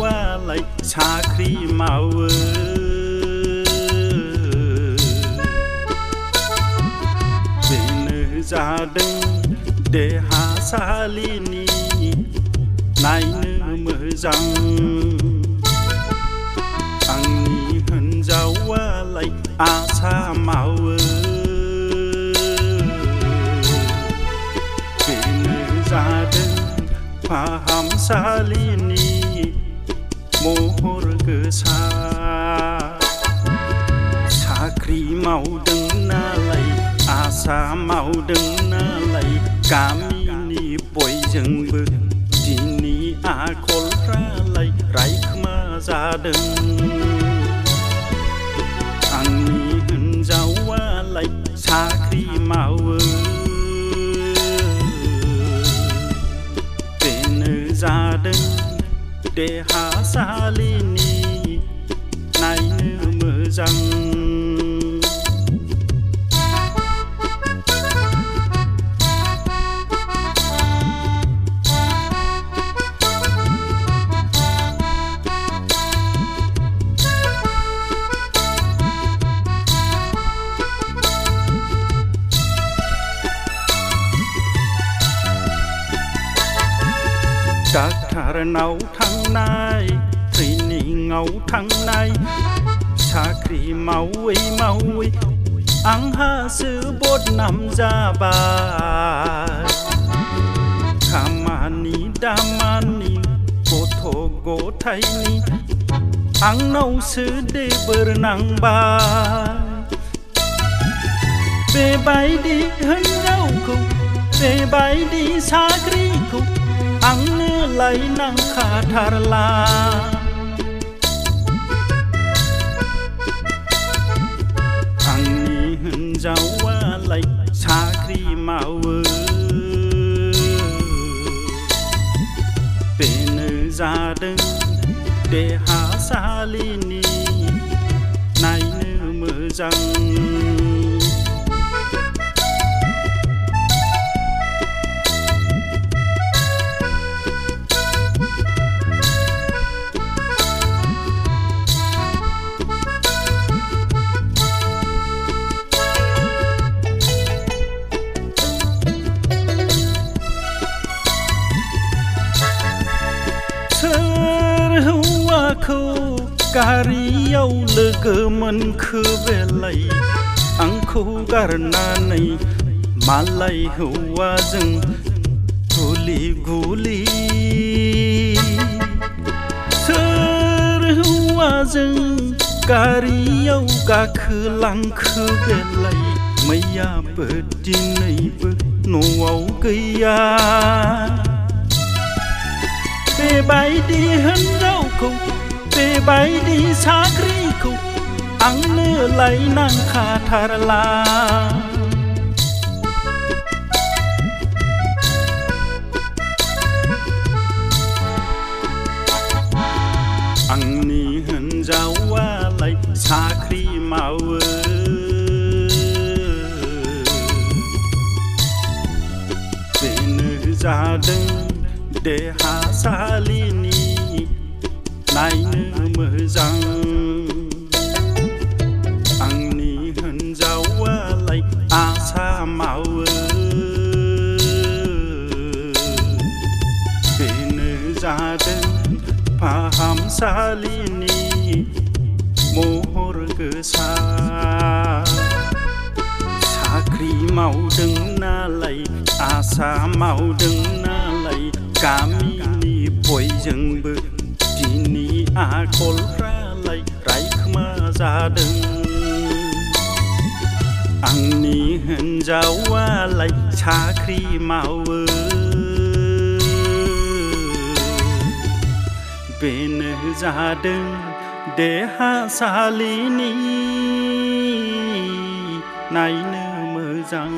हिन्जावालाय साख्रि मावो बेनो जादों देहासालिनि नायनो मोजां आंनि हिन्जावालाय आसा मावो बेनो जादों फाहामसालिनि महर गोसा साख्रि मावदों नालाय आसा मावदों नालाय गामिनि बयजोंबो दिनै आखलफ्रालाय रायखोमा जादों आंनि हिन्जावालाय साख्रि मावो बेनो जादों देहासालिनि नायनो मोजां डाक्टारनाव थांनाय ट्रेनिंआव थांनाय साख्रि मावै मावै आंहासो बदनाम जाबाय खामानि दामानि गथ' गथायनि आंनावसो देबोर नांबाय बेबायदि हिन्जावखौ बेबायदि साख्रिखौ आंनोलाय नांखाथारला आंनि हिन्जावालाय साख्रि मावो बेनो जादों देहासालिनि नायनो मोजां हौवाखौ गारियाव लोगो मोनखो बेलाय आंखौ गारनानै मालाय हौवाजों गुलि गुलि सोर हौवाजों गारियाव गाखोलांखो बेलाय मैयाबो दिनैबो न'आव गैया बेबायदि हिन्जावखौ बेबायदि साख्रिखौ आंनोलाय नांखाथारला आंनि हिन्जावालाय साख्रि मावो बेनो जादों देहासालिनि नायनो मोजां आंनि हिन्जावालाय आसा मावो बेनो जादों फाहामसालिनि महर गोसा साख्रि मावदों नालाय आसा मावदों नालाय गामिनि बयजोंबो दिनै आखलफ्रालाय रायखोमा जादों आंनि हिन्जावालाय साख्रि मावो बेनो जादों देहासालिनि नायनो मोजां